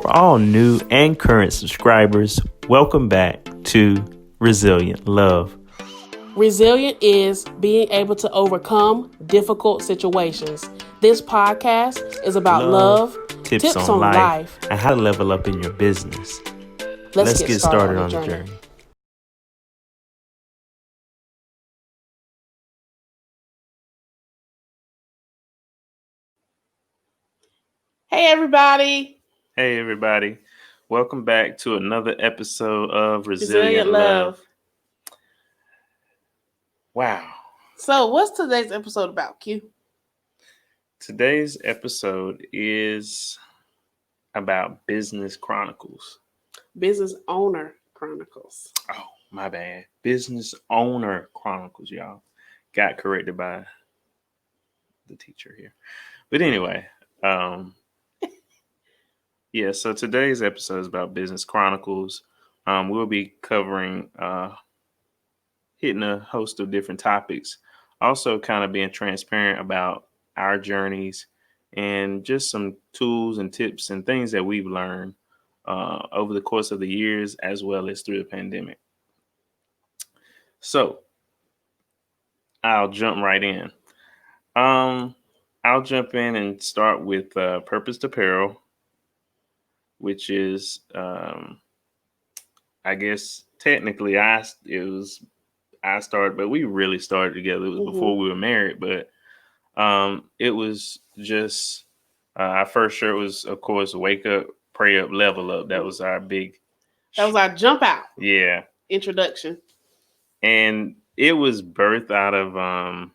For all new and current subscribers, welcome back to Resilient Love. Resilient is being able to overcome difficult situations. This podcast is about love, tips on life, and how to level up in your business. Let's get started on the journey. Hey, everybody. Hey, everybody. Welcome back to another episode of Resilient Love. Wow. So what's today's episode about, Q? Today's episode is about Business Chronicles. Business Owner Chronicles. Oh, my bad. Business Owner Chronicles, y'all. Got corrected by the teacher here. But anyway, yeah, so today's episode is about Business Chronicles. We'll be covering, hitting a host of different topics. Also kind of being transparent about our journeys and just some tools and tips and things that we've learned over the course of the years, as well as through the pandemic. So I'll jump right in. I'll jump in and start with Purposed Apparel, which is, I guess technically I started, but we really started together. It was before we were married, but it was just our first shirt was, of course, Wake Up, Pray Up, Level Up. That was our jump out. Yeah. Introduction. And it was birthed out of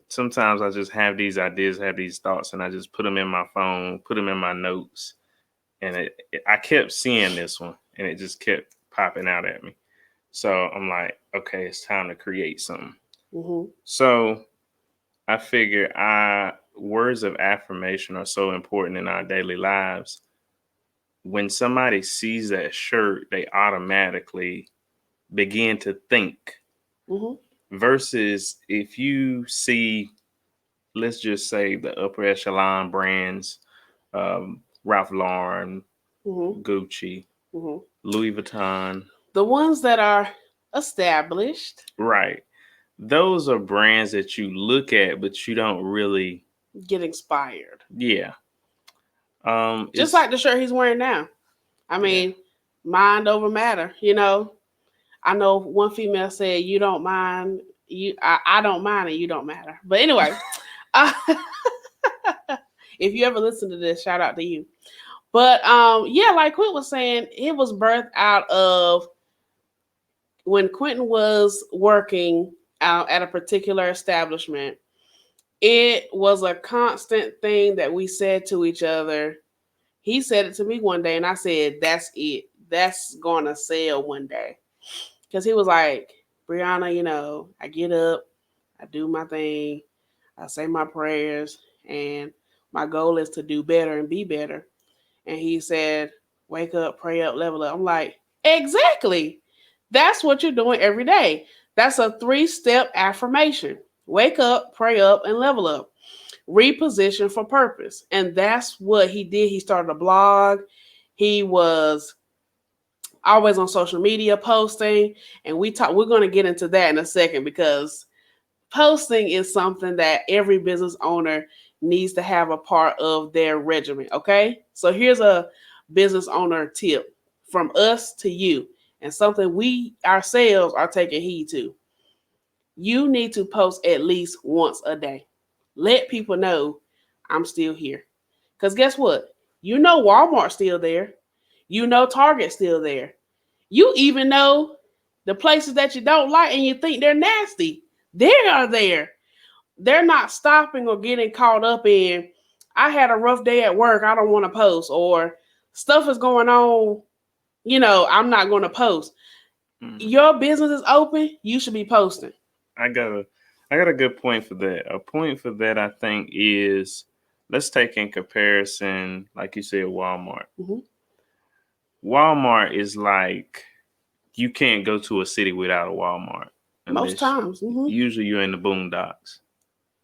sometimes I just have these ideas, have these thoughts, and I just put them in my phone, put them in my notes. And I kept seeing this one, and it just kept popping out at me. So I'm like, okay, it's time to create something. Mm-hmm. So I figure words of affirmation are so important in our daily lives. When somebody sees that shirt, they automatically begin to think. Mm-hmm. Versus if you see, let's just say the upper echelon brands, Ralph Lauren, Gucci, Louis Vuitton. The ones that are established. Right. Those are brands that you look at, but you don't really get inspired. Yeah. Just like the shirt he's wearing now. I mean, mind over matter, you know. I know one female said, you don't mind, I don't mind and you don't matter. But anyway, if you ever listen to this, shout out to you. But yeah, like Quint was saying, it was birthed out of when Quentin was working out at a particular establishment. It was a constant thing that we said to each other. He said it to me one day, and I said, that's it. That's going to sell one day. Because he was like, Brianna, you know, I get up, I do my thing, I say my prayers, and my goal is to do better and be better. And he said, wake up, pray up, level up. I'm like, exactly. That's what you're doing every day. That's a 3-step affirmation. Wake up, pray up, and level up. Reposition for purpose. And that's what he did. He started a blog. He was always on social media posting. And we're going to get into that in a second, because posting is something that every business owner needs to have a part of their regimen. Okay. So here's a business owner tip from us to you, and something we ourselves are taking heed to. You need to post at least once a day. Let people know I'm still here. Because guess what? You know Walmart's still there. You know Target's still there. You even know the places that you don't like and you think they're nasty. They are there. They're not stopping or getting caught up in, I had a rough day at work, I don't want to post, or stuff is going on, you know, I'm not going to post. Your business is open, you should be posting. I got a good point for that. A point for that, I think, is, let's take in comparison, like you said, Walmart. Walmart is like, you can't go to a city without a Walmart. Most times. Usually you're in the boondocks,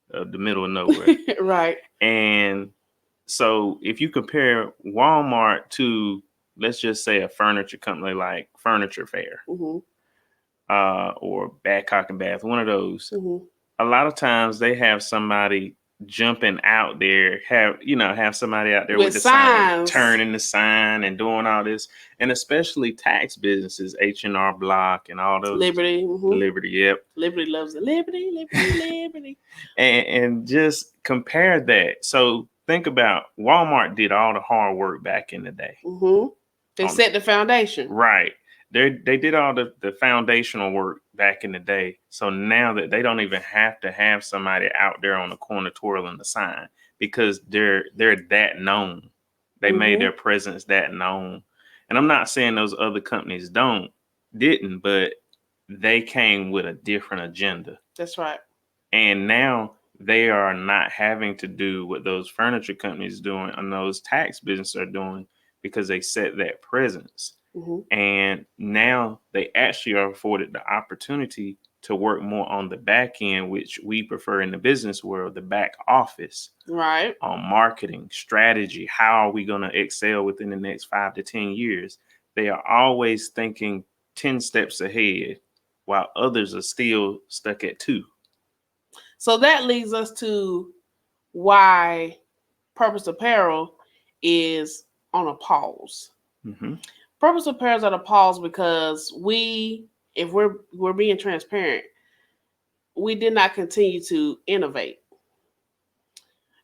the middle of nowhere. Right. And So if you compare Walmart to, let's just say, a furniture company like Furniture Fair, Mm-hmm. or Badcock and Bath, one of those, Mm-hmm. a lot of times they have somebody jumping out there, have somebody out there With with the sign, signs. turning the sign and doing all this, and especially tax businesses, H&R Block and all those, Liberty. Mm-hmm. Liberty, yep. Liberty loves it. Liberty, liberty, liberty. And just compare that. So think about Walmart did all the hard work back in the day. Mm-hmm. They On, set the foundation. right. They did all the foundational work back in the day. So now that they don't even have to have somebody out there on the corner twirling the sign, because they're that known. They made Mm-hmm. their presence that known. And I'm not saying those other companies didn't, but they came with a different agenda. That's right. And now they are not having to do what those furniture companies doing and those tax businesses are doing, because they set that presence. Mm-hmm. And now they actually are afforded the opportunity to work more on the back end, which we prefer in the business world, the back office, Right. on marketing, strategy. How are we going to excel within the next 5 to 10 years? They are always thinking 10 steps ahead, while others are still stuck at 2. So that leads us to why Purpose Apparel is on a pause. Mm-hmm. Purpose Apparel is on a pause because if we're being transparent, we did not continue to innovate.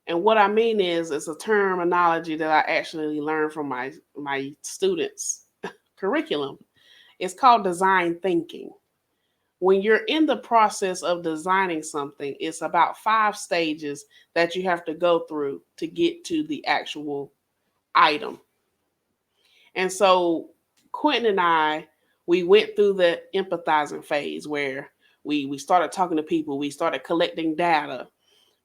And what I mean is, it's a terminology that I actually learned from my students' curriculum. It's called design thinking. When you're in the process of designing something, it's about 5 stages that you have to go through to get to the actual item. And so Quentin and I, we went through the empathizing phase where we started talking to people, we started collecting data.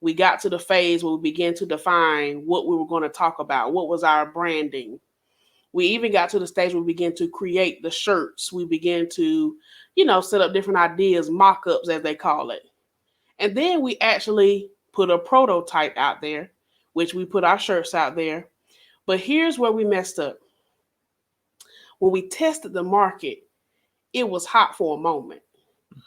We got to the phase where we began to define what we were going to talk about, what was our branding. We even got to the stage where we began to create the shirts. We began to, set up different ideas, mock-ups as they call it. And then we actually put a prototype out there, which we put our shirts out there. But here's where we messed up. When we tested the market, it was hot for a moment.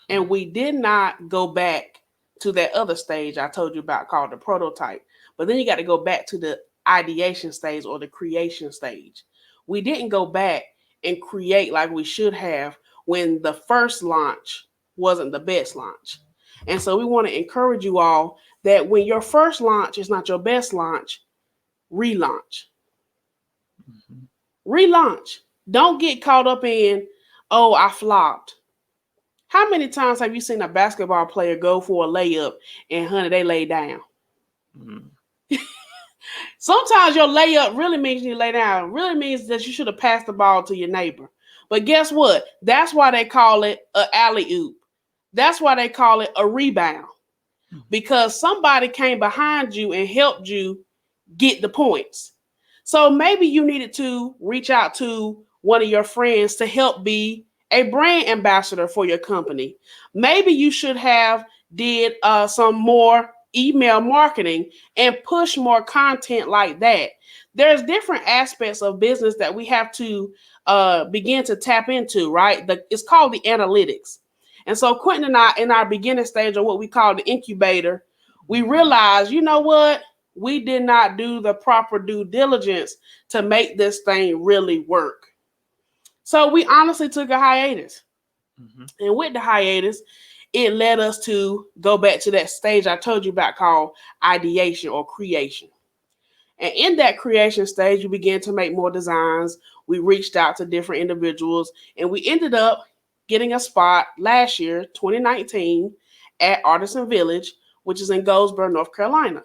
And we did not go back to that other stage I told you about called the prototype. But then you got to go back to the ideation stage or the creation stage. We didn't go back and create like we should have when the first launch wasn't the best launch. And so we want to encourage you all that when your first launch is not your best launch, relaunch. Relaunch. Don't get caught up in, oh, I flopped. How many times have you seen a basketball player go for a layup and, honey, they lay down? Mm. Sometimes your layup really means you lay down. It really means that you should have passed the ball to your neighbor. But guess what? That's why they call it an alley-oop. That's why they call it a rebound. Because somebody came behind you and helped you get the points. So maybe you needed to reach out to one of your friends to help be a brand ambassador for your company. Maybe you should have did some more email marketing and push more content like that. There's different aspects of business that we have to begin to tap into, right? It's called the analytics. And so Quentin and I, in our beginning stage of what we call the incubator, we realized, you know what? We did not do the proper due diligence to make this thing really work. So we honestly took a hiatus. Mm-hmm. And with the hiatus, it led us to go back to that stage I told you about called ideation or creation. And in that creation stage, we began to make more designs. We reached out to different individuals, and we ended up getting a spot last year, 2019, at Artisan Village, which is in Goldsboro, North Carolina.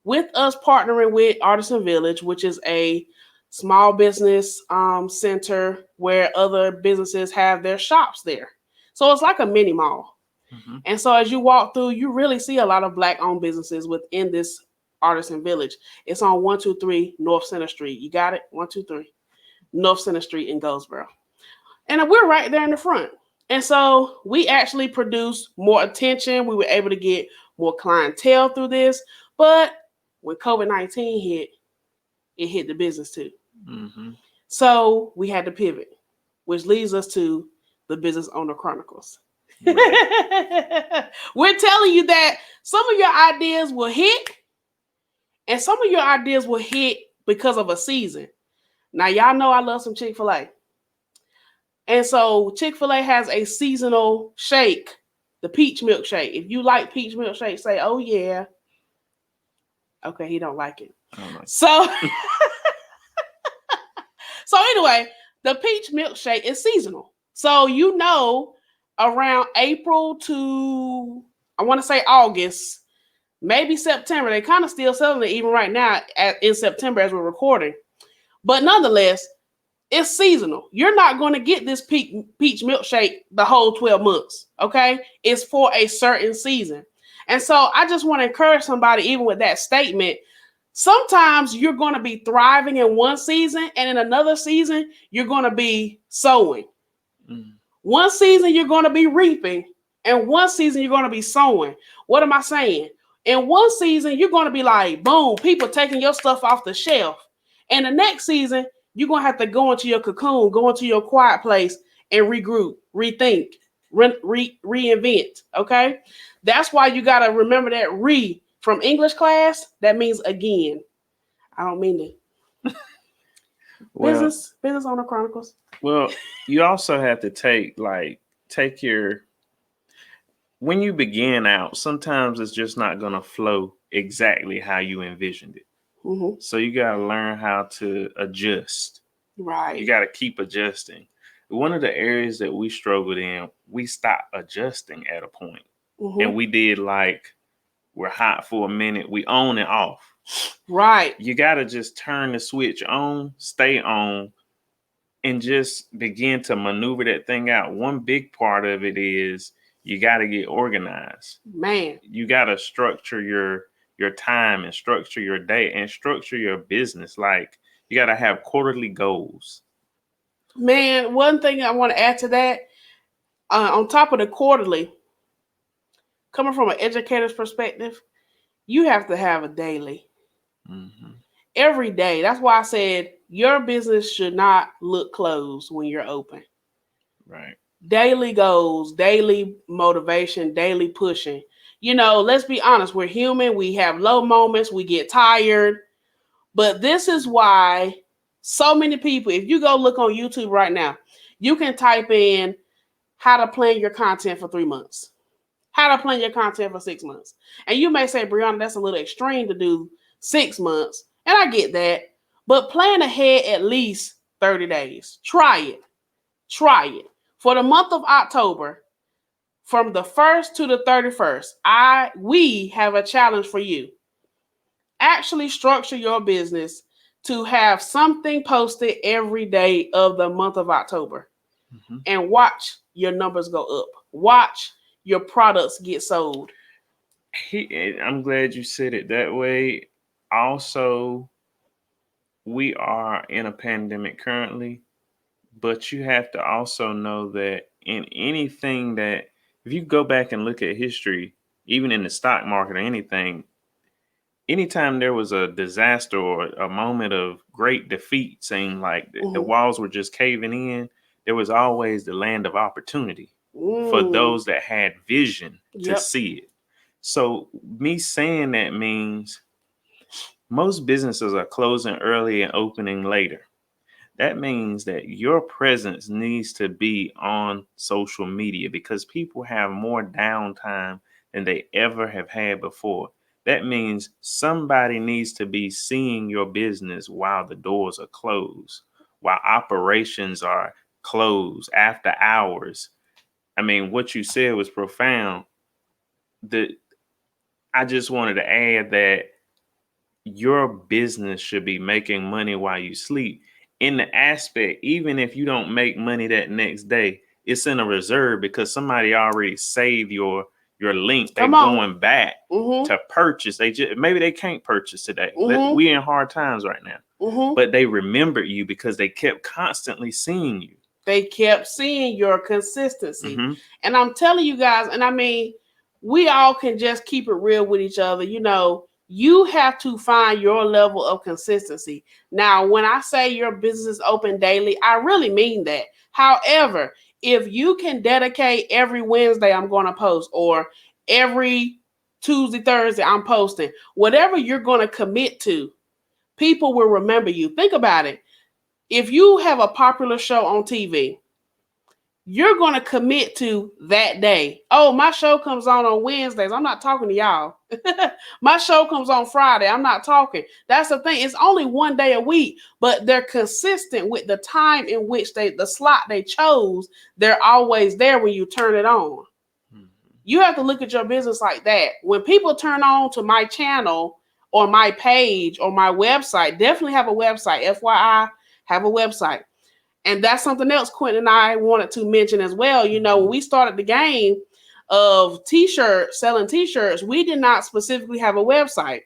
With us partnering with Artisan Village, which is a small business center where other businesses have their shops there. So it's like a mini mall. Mm-hmm. And so as you walk through, you really see a lot of Black-owned businesses within this Artisan Village. It's on 123 North Center Street. You got it? 123 North Center Street in Goldsboro. And we're right there in the front. And so we actually produced more attention. We were able to get more clientele through this. But When COVID-19 hit, it hit the business too. Mm-hmm. So we had to pivot, which leads us to the Business Owner Chronicles. Right. We're telling you that some of your ideas will hit, and some of your ideas will hit because of a season. Now, y'all know I love some Chick-fil-A. And so Chick-fil-A has a seasonal shake, the peach milkshake. If you like peach milkshake, say, oh yeah. Okay, he don't like it. Oh my. So, so anyway, the peach milkshake is seasonal. So you know, around April to, I want to say August, maybe September, they kind of still selling it even right now in September as we're recording. But nonetheless, it's seasonal. You're not going to get this peach milkshake the whole 12 months, okay? It's for a certain season. And so I just want to encourage somebody, even with that statement, sometimes you're going to be thriving in one season, and in another season, you're going to be sowing. One season, you're going to be reaping, and one season, you're going to be sowing. What am I saying? In one season, you're going to be like, boom, people taking your stuff off the shelf. And the next season, you're going to have to go into your cocoon, go into your quiet place and regroup, rethink, reinvent, okay? That's why you got to remember that re from English class, that means again. I don't mean to. Business Owner Chronicles. Well, you also have to take your, when you begin out, sometimes it's just not going to flow exactly how you envisioned it. Mm-hmm. So you got to learn how to adjust. Right. You got to keep adjusting. One of the areas that we struggled in, we stopped adjusting at a point. Mm-hmm. And we did we're hot for a minute. We on and off. Right. You got to just turn the switch on, stay on, and just begin to maneuver that thing out. One big part of it is you got to get organized. Man. You got to structure your time and structure your day and structure your business. Like, you got to have quarterly goals. Man, one thing I want to add to that, on top of the quarterly, coming from an educator's perspective, you have to have a daily. Mm-hmm. Every day. That's why I said your business should not look closed when you're open. Right. Daily goals, daily motivation, daily pushing. You know, let's be honest, we're human. We have low moments. We get tired. But this is why so many people, if you go look on YouTube right now, you can type in how to plan your content for 3 months, how to plan your content for 6 months. And you may say, Brianna, that's a little extreme to do 6 months. And I get that. But plan ahead at least 30 days. Try it. Try it. For the month of October, from the 1st to the 31st, we have a challenge for you. Actually structure your business to have something posted every day of the month of October. Mm-hmm. And watch your numbers go up. Watch your products get sold. I'm glad you said it that way. Also, we are in a pandemic currently, but you have to also know that in anything that, if you go back and look at history, even in the stock market or anything, anytime there was a disaster or a moment of great defeat, saying like the walls were just caving in, there was always the land of opportunity for those that had vision to see it. So me saying that means most businesses are closing early and opening later. That means that your presence needs to be on social media because people have more downtime than they ever have had before. That means somebody needs to be seeing your business while the doors are closed, while operations are closed, after hours. I mean, what you said was profound. I just wanted to add that your business should be making money while you sleep. In the aspect, even if you don't make money that next day, it's in a reserve because somebody already saved your link. They're going back to purchase. Maybe they can't purchase today. We in hard times right now. But they remembered you because they kept constantly seeing you. They kept seeing your consistency. And I'm telling you guys, and I mean, we all can just keep it real with each other. You know, You have to find your level of consistency. Now, when I say your business is open daily, I really mean that. However, if you can dedicate every Wednesday, I'm going to post, or every Tuesday, Thursday, I'm posting, whatever you're going to commit to, people will remember you. Think about it. If you have a popular show on TV, you're going to commit to that day. Oh, my show comes on Wednesdays. I'm not talking to y'all. My show comes on Friday. I'm not talking. That's the thing. It's only one day a week, but they're consistent with the time in which the slot they chose. They're always there when you turn it on. Mm-hmm. You have to look at your business like that. When people turn on to my channel or my page or my website, definitely have a website. FYI, have a website. And that's something else Quentin and I wanted to mention as well. You know, when we started the game of t-shirts, selling t-shirts, we did not specifically have a website.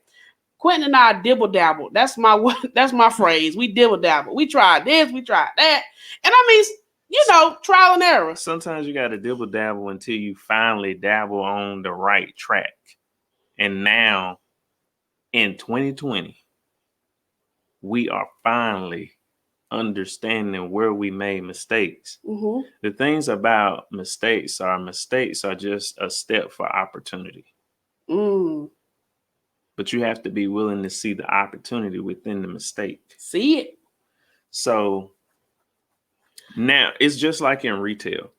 Quentin and I dibble dabble. That's my phrase. We dibble dabble. We tried this, we tried that. And I mean, you know, trial and error. Sometimes you got to dibble dabble until you finally dabble on the right track. And now in 2020, we are finally understanding where we made mistakes. Mm-hmm. The things about mistakes are just a step for opportunity. But you have to be willing to see the opportunity within the mistake. See it. So now it's just like in retail.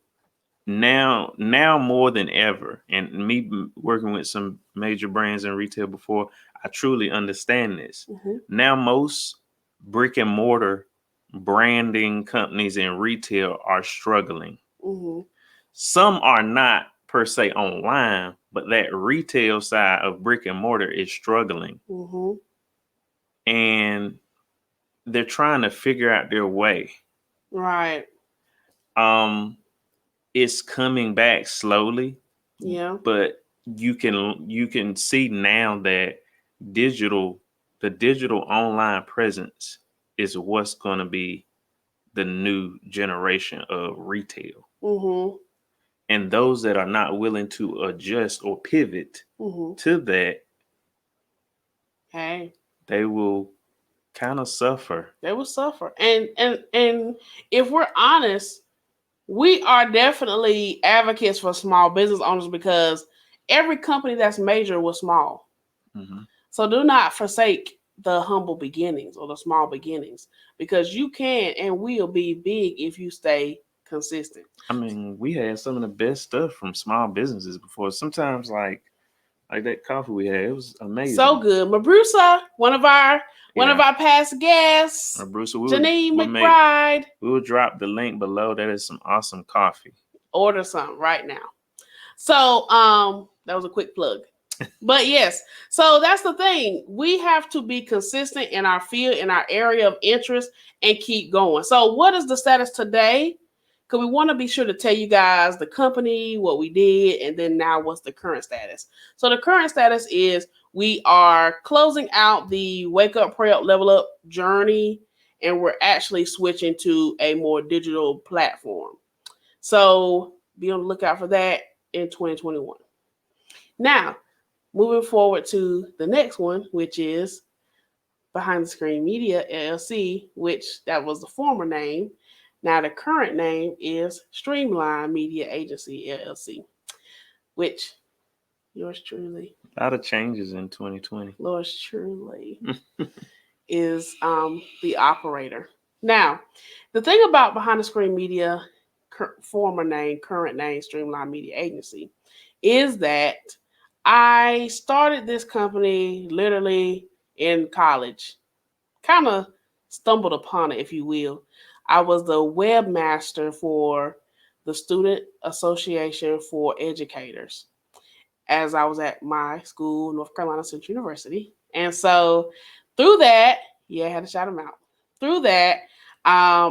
Now more than ever, and me working with some major brands in retail before, I truly understand this. Mm-hmm. Now most brick and mortar branding companies in retail are struggling. Mm-hmm. Some are not per se online, but that retail side of brick and mortar is struggling. Mm-hmm. And they're trying to figure out their way. Right. It's coming back slowly. Yeah. But you can see now that the digital online presence is what's going to be the new generation of retail. Mm-hmm. And those that are not willing to adjust or pivot to that, they will kind of suffer. They will suffer. And if we're honest, we are definitely advocates for small business owners because every company that's major was small. Mm-hmm. So do not forsake the humble beginnings or the small beginnings because you can and will be big if you stay consistent. I mean, we had some of the best stuff from small businesses before. Sometimes like that coffee we had, it was amazing. So good. Mabrusa, one of our past guests, Janine McBride. We will drop the link below. That is some awesome coffee. Order some right now. So that was a quick plug. But yes, so that's the thing. We have to be consistent in our field, in our area of interest, and keep going. So what is the status today? Because we want to be sure to tell you guys the company, what we did, and then now what's the current status. So the current status is we are closing out the Wake Up, Pray Up, Level Up journey, and we're actually switching to a more digital platform. So be on the lookout for that in 2021. Now, moving forward to the next one, which is Behind the Screen Media LLC, which that was the former name. Now the current name is Streamline Media Agency LLC, which yours truly. A lot of changes in 2020. Yours truly is the operator. Now, the thing about Behind the Screen Media, former name, current name, Streamline Media Agency, is that I started this company literally in college. Kind of stumbled upon it, if you will. I was the webmaster for the Student Association for Educators as I was at my school, North Carolina Central University. And so through that, I had to shout them out. Through that,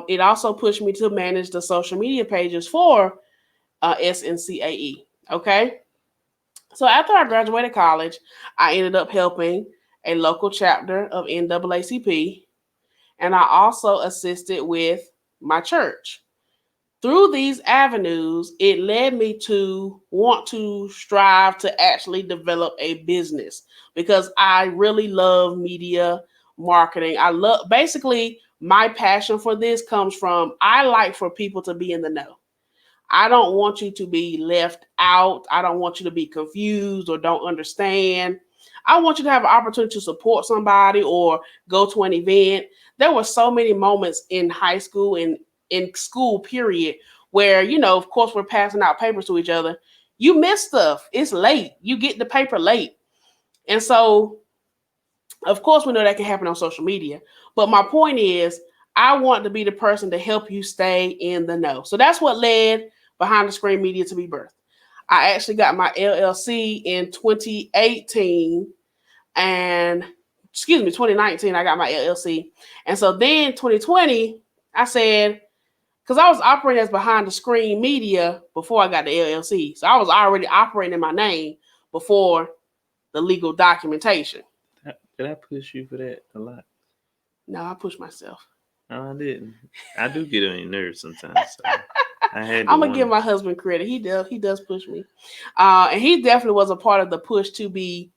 it also pushed me to manage the social media pages for SNCAE. Okay. So after I graduated college, I ended up helping a local chapter of NAACP. And I also assisted with my church. Through these avenues, it led me to want to strive to actually develop a business because I really love media marketing. I love basically my passion for this comes from I like for people to be in the know. I don't want you to be left out. I don't want you to be confused or don't understand. I want you to have an opportunity to support somebody or go to an event. There were so many moments in high school and in school period where, of course we're passing out papers to each other. You miss stuff. It's late. You get the paper late. And so of course, we know that can happen on social media. But my point is, I want to be the person to help you stay in the know. So that's what led Behind the Screen Media to be birthed. I actually got my LLC in 2018 and 2019, I got my LLC. And so then 2020, I said, because I was operating as Behind the Screen Media before I got the LLC. So I was already operating in my name before the legal documentation. Did I push you for that a lot? No, I pushed myself. No, I didn't. I do get on your nerves sometimes. So I had to I'm gonna give wonder. my husband credit. He does push me, and he definitely was a part of the push to be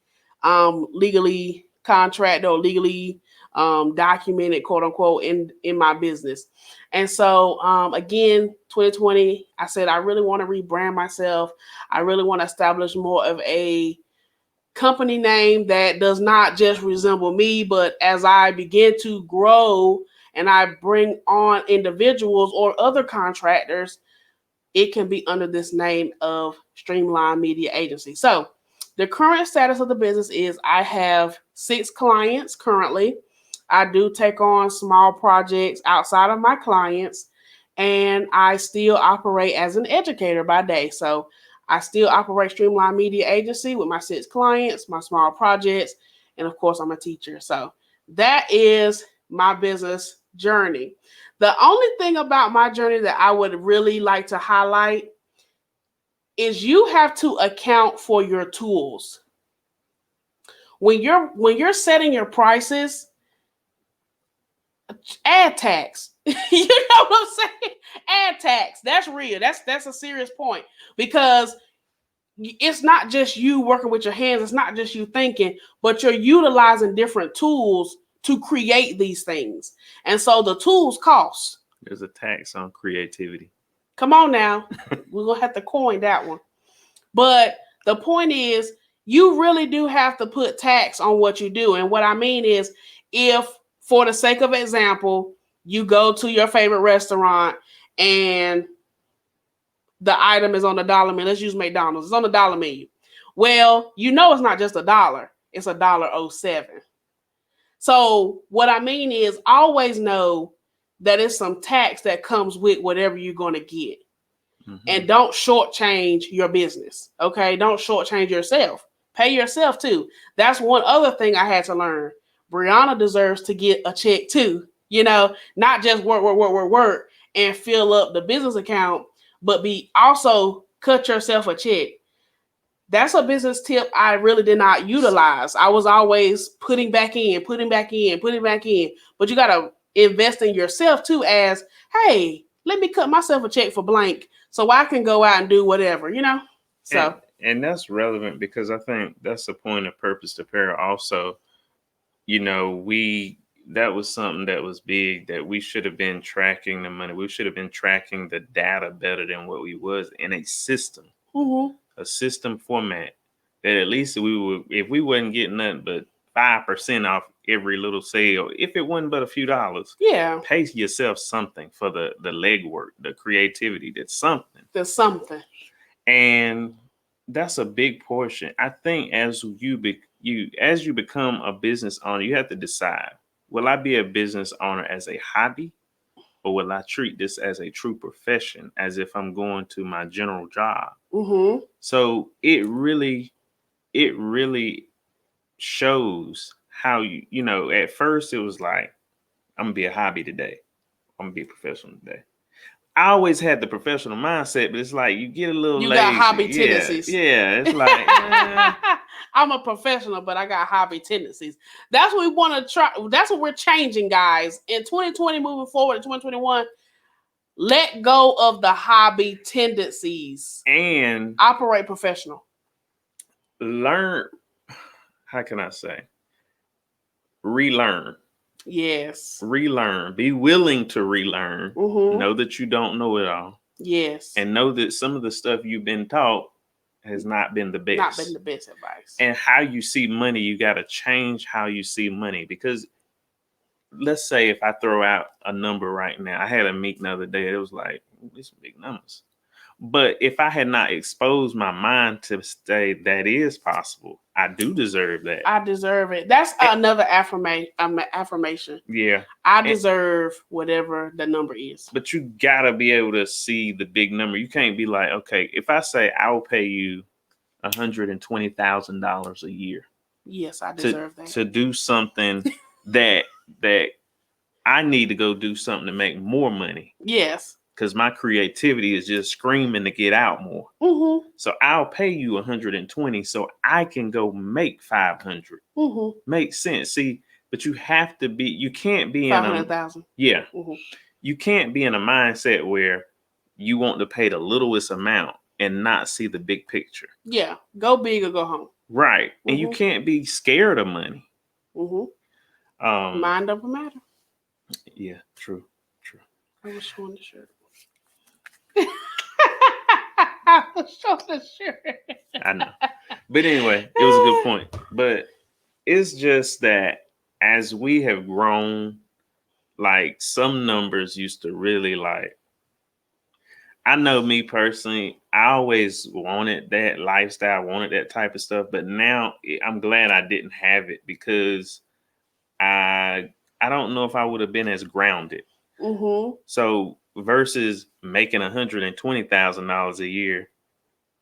legally contracted or legally documented, quote unquote, in my business. And so again, 2020, I said I really want to rebrand myself. I really want to establish more of a company name that does not just resemble me, but as I begin to grow and I bring on individuals or other contractors, it can be under this name of Streamline Media Agency. So, the current status of the business is I have 6 clients currently. I do take on small projects outside of my clients, and I still operate as an educator by day. So, I still operate Streamline Media Agency with my 6 clients, my small projects, and of course, I'm a teacher. So, that is my business journey. The only thing about my journey that I would really like to highlight is you have to account for your tools. When you're setting your prices, add tax. You know what I'm saying? Add tax. That's real. That's a serious point because it's not just you working with your hands, it's not just you thinking, but you're utilizing different tools to create these things. And so the tools cost. There's a tax on creativity. Come on now. We're going to have to coin that one. But the point is, you really do have to put tax on what you do. And what I mean is, if, for the sake of example, you go to your favorite restaurant and the item is on the dollar menu, let's use McDonald's, it's on the dollar menu. Well, it's not just $1, it's $1.07. So what I mean is, always know that it's some tax that comes with whatever you're going to get. Mm-hmm. And don't shortchange your business. Okay. Don't shortchange yourself. Pay yourself too. That's one other thing I had to learn. Brianna deserves to get a check too. Not just work, and fill up the business account, but be also cut yourself a check. That's a business tip I really did not utilize. I was always putting back in. But you got to invest in yourself too, as, hey, let me cut myself a check for blank so I can go out and do whatever, So. And that's relevant because I think that's the point of Purpose to Pair also. That was something that was big, that we should have been tracking the money. We should have been tracking the data better than what we was in a system. Mm-hmm. A system format that at least if we wasn't getting nothing but 5% off every little sale, if it wasn't but a few dollars, pay yourself something for the legwork, the creativity. There's something. And that's a big portion. I think as you become a business owner, you have to decide, will I be a business owner as a hobby, or will I treat this as a true profession, as if I'm going to my general job? Mm-hmm. So it really shows how at first it was like, I'm gonna be a hobby today, I'm gonna be a professional today. I always had the professional mindset, but it's like you get a little lazy. Got hobby tendencies. Yeah, it's like I'm a professional, but I got hobby tendencies. That's what we want to try. That's what we're changing, guys. In 2020, moving forward in 2021, Let go of the hobby tendencies. And Operate professional. learn, how can I say? Relearn. Yes. Relearn. Be willing to relearn. Mm-hmm. Know that you don't know it all. Yes. And know that some of the stuff you've been taught has not been the best. Not been the best advice. And how you see money, you got to change how you see money. Because let's say if I throw out a number right now, I had a meeting the other day. It was like, these some big numbers. But if I had not exposed my mind to say that is possible, I do deserve that. I deserve it. That's another affirmation. Yeah. I deserve whatever the number is. But you gotta be able to see the big number. You can't be like, okay, if I say I will pay you $120,000 a year. Yes, I deserve that. To do something that I need to go do something to make more money. Yes. Because my creativity is just screaming to get out more. Mm-hmm. So I'll pay you 120 so I can go make 500. Mm-hmm. Makes sense. See, but you have to be, you can't be in 500,000. Yeah. Mm-hmm. You can't be in a mindset where you want to pay the littlest amount and not see the big picture. Yeah. Go big or go home. Right. Mm-hmm. And you can't be scared of money. Mm-hmm. Mind over matter. Yeah, true. I was showing the shirt. I was showing the shirt. I know. But anyway, it was a good point. But it's just that as we have grown, like some numbers used to really like, I know me personally, I always wanted that lifestyle, wanted that type of stuff. But now I'm glad I didn't have it because I don't know if I would have been as grounded. Mm-hmm. So versus making $120,000 a year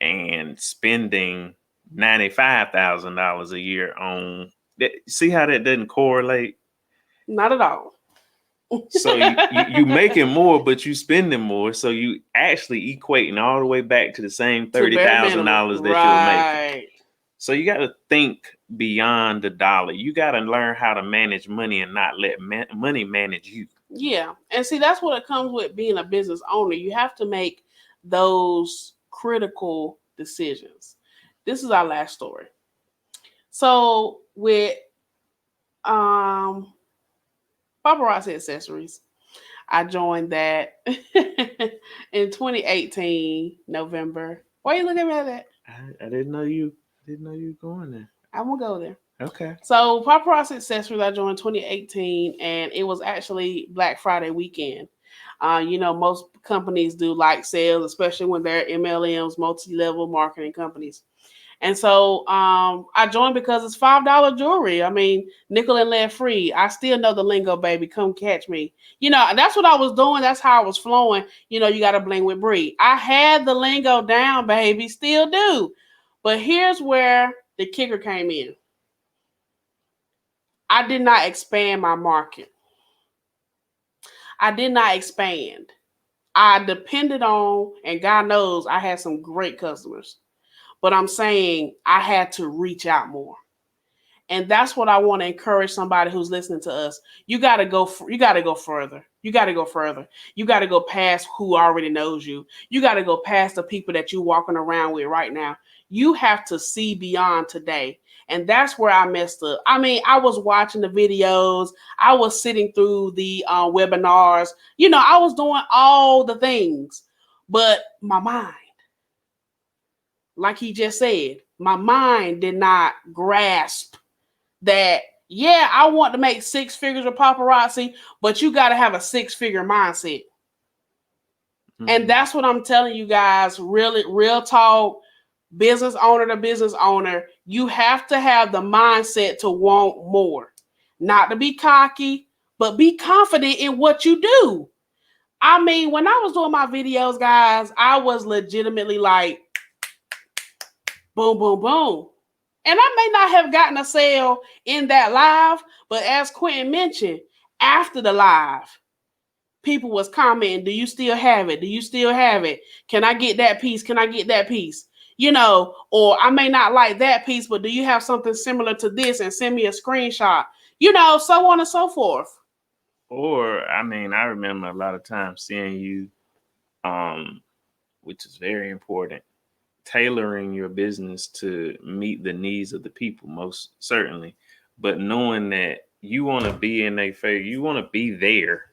and spending $95,000 a year on that, see how that doesn't correlate? Not at all. So you making more, but you spending more. So you actually equating all the way back to the same $30,000 that you're making. So you got to think beyond the dollar. You got to learn how to manage money and not let money manage you. Yeah. And see, that's what it comes with being a business owner. You have to make those critical decisions. This is our last story. So with paparazzi accessories, I joined that in 2018 November. Why are you looking at that? I didn't know you were going there. I'm gonna go there. Okay. So paparazzi accessories, I joined 2018, and it was actually Black Friday weekend. Most companies do like sales, especially when they're MLMs, multi-level marketing companies. And so I joined because it's $5 jewelry. I mean, nickel and lead free. I still know the lingo, baby. Come catch me. That's what I was doing. That's how I was flowing. You got to bling with Bree. I had the lingo down, baby. Still do. But here's where the kicker came in. I did not expand my market. I did not expand. I depended on, and God knows I had some great customers. But I'm saying I had to reach out more. And that's what I want to encourage somebody who's listening to us. You got to go further. You got to go further. You got to go past who already knows you. You got to go past the people that you're walking around with right now. You have to see beyond today. And that's where I messed up. I mean, I was watching the videos. I was sitting through the webinars. I was doing all the things. But my mind, like he just said, my mind did not grasp that, yeah, I want to make 6 figures of paparazzi, but you got to have a 6-figure mindset. Mm-hmm. And that's what I'm telling you guys, really, real talk, business owner to business owner, you have to have the mindset to want more. Not to be cocky, but be confident in what you do. I mean, when I was doing my videos, guys, I was legitimately like, boom, boom, boom. And I may not have gotten a sale in that live, but as Quentin mentioned, after the live, people was commenting, do you still have it? Do you still have it? Can I get that piece? Can I get that piece? Or I may not like that piece, but do you have something similar to this? And send me a screenshot, so on and so forth. Or, I mean, I remember a lot of times seeing you um, which is very important. Tailoring your business to meet the needs of the people, most certainly, but knowing that you want to be in their face, you want to be there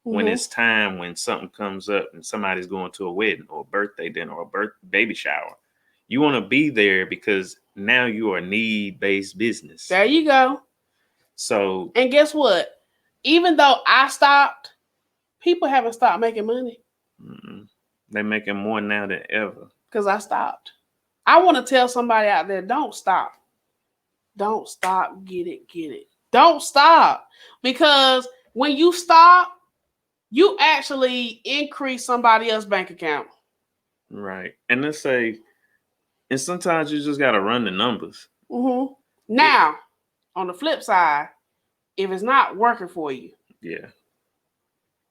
when Mm-hmm. it's time, when something comes up and somebody's going to a wedding or a birthday dinner or a baby shower. You want to be there because now you are a need-based business. There you go. So, And guess what? Even though I stopped, people haven't stopped making money they're making more now than ever. because I stopped. I want to tell somebody out there, don't stop. Don't stop. Get it, get it. Don't stop. Because when you stop, you actually increase somebody else's bank account. Right. And let's say, and sometimes you just got to run the numbers. Mm-hmm. Now, on the flip side, if it's not working for you, Yeah.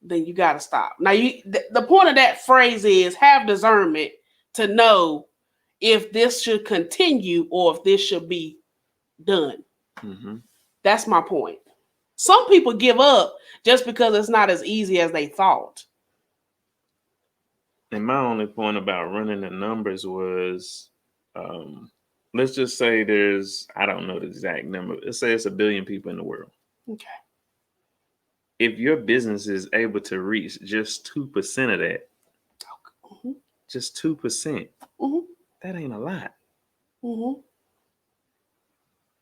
then you got to stop. Now, the point of that phrase is have discernment to know if this should continue or if this should be done. Mm-hmm. That's my point. Some people give up just because it's not as easy as they thought. And my only point about running the numbers was, um, let's just say I don't know the exact number. Let's say it's 1 billion people in the world. Okay. If your business is able to reach just 2% of that, Mm-hmm. just 2%, Mm-hmm. that ain't a lot. Mm-hmm.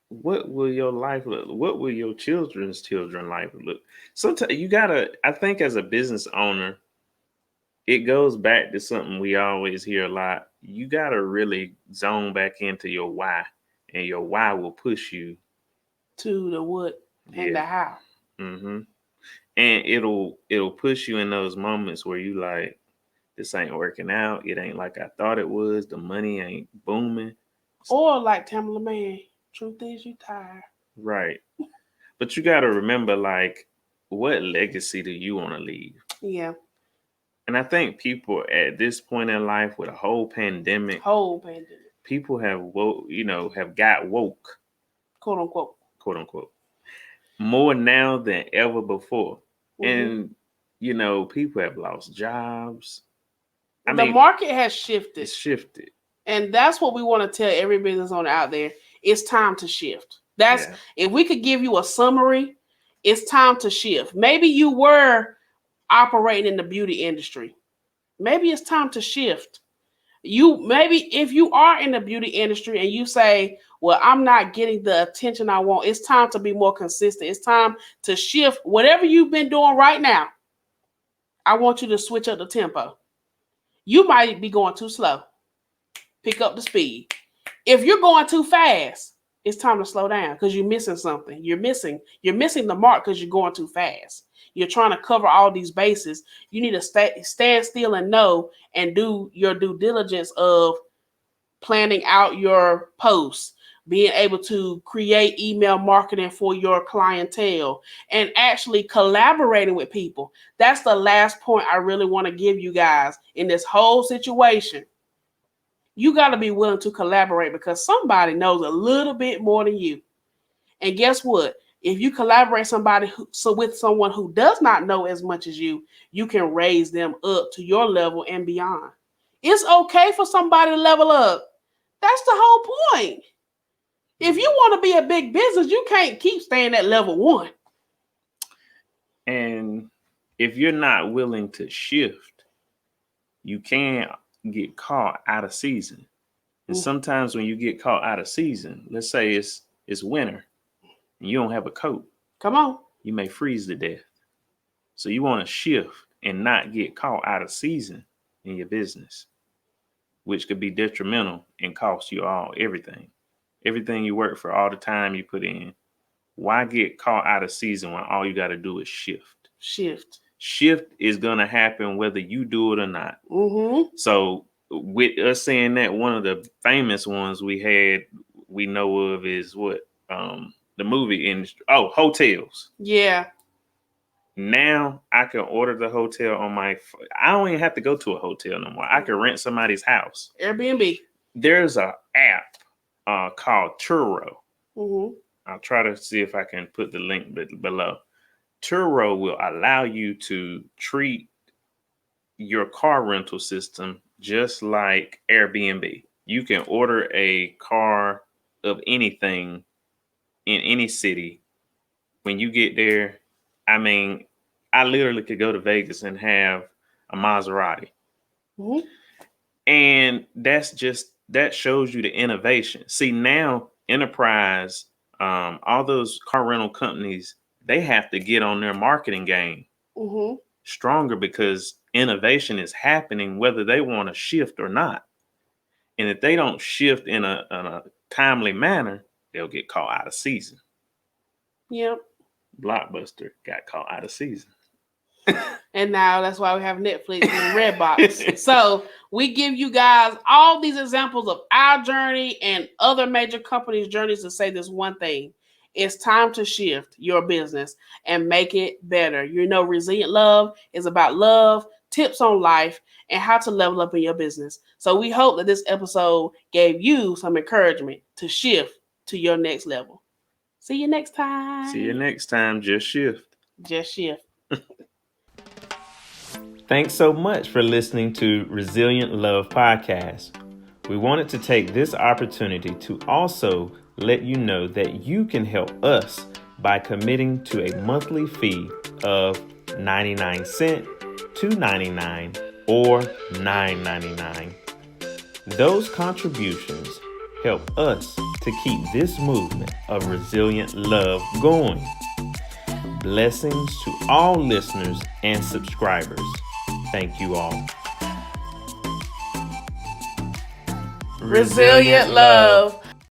What will your life look? What will your children's children life look? Sometimes you gotta, I think as a business owner, it goes back to something we always hear a lot. You gotta really zone back into your why, and your why will push you. To the what and Yeah. the how. Mm-hmm. And it'll push you in those moments where you like, this ain't working out. It ain't like I thought it was. The money ain't booming. Or like Tamala Man, truth is you tired. Right. But you gotta remember, like, what legacy do you want to leave? Yeah. And I think people at this point in life with a whole pandemic, Whole pandemic. people have got woke, Quote unquote. quote unquote, more now than ever before. Mm-hmm. And people have lost jobs. I The mean, market has shifted. it's shifted. And that's what we want to tell every business owner out there. It's time to shift. That's Yeah. If we could give you a summary, it's time to shift. Maybe you were operating in the beauty industry. Maybe it's time to shift. Maybe if you are in the beauty industry and you say, well, I'm not getting the attention I want, it's time to be more consistent. It's time to shift whatever you've been doing right now. I want you to switch up the tempo. You might be going too slow. Pick up the speed. If you're going too fast, it's time to slow down because you're missing something. You're missing the mark because you're going too fast. You're trying to cover all these bases. You need to stand still and know and do your due diligence of planning out your posts, being able to create email marketing for your clientele, and actually collaborating with people. That's the last point I really want to give you guys in this whole situation. You got to be willing to collaborate because somebody knows a little bit more than you. And guess what? If you collaborate with someone who does not know as much as you can raise them up to your level and beyond. It's okay for somebody to level up. That's the whole point. If you want to be a big business, you can't keep staying at level 1. And if you're not willing to shift, you can get caught out of season. And sometimes when you get caught out of season, let's say it's winter and you don't have a coat, Come on. you may freeze to death. So you want to shift and not get caught out of season in your business, which could be detrimental and cost you everything you work for, all the time you put in. Why get caught out of season when all you got to do is shift? Shift is going to happen whether you do it or not. Mm-hmm. So with us saying that, one of the famous ones we know of is what? The movie industry. Oh, hotels. Yeah. Now I can order the hotel on my. I don't even have to go to a hotel no more. I can rent somebody's house. Airbnb. There's an app called Turo. Mm-hmm. I'll try to see if I can put the link below. Turo will allow you to treat your car rental system just like Airbnb. You can order a car of anything in any city. When you get there, I mean, I literally could go to Vegas and have a Maserati. Mhm. And that shows you the innovation. See, now enterprise, all those car rental companies, they have to get on their marketing game Mhm. stronger because innovation is happening whether they want to shift or not. And if they don't shift in a timely manner, they'll get caught out of season. Yep. Blockbuster got caught out of season. And now that's why we have Netflix and Redbox. So we give you guys all these examples of our journey and other major companies' journeys to say this one thing. It's time to shift your business and make it better. You know, Resilient Love is about love, tips on life, and how to level up in your business. So we hope that this episode gave you some encouragement to shift to your next level. See you next time. See you next time. Just shift. Just shift. Thanks so much for listening to Resilient Love Podcast. We wanted to take this opportunity to also let you know that you can help us by committing to a monthly fee of 99 cents, $2.99, or $9.99. Those contributions help us to keep this movement of resilient love going. Blessings to all listeners and subscribers. Thank you all. Resilient Love.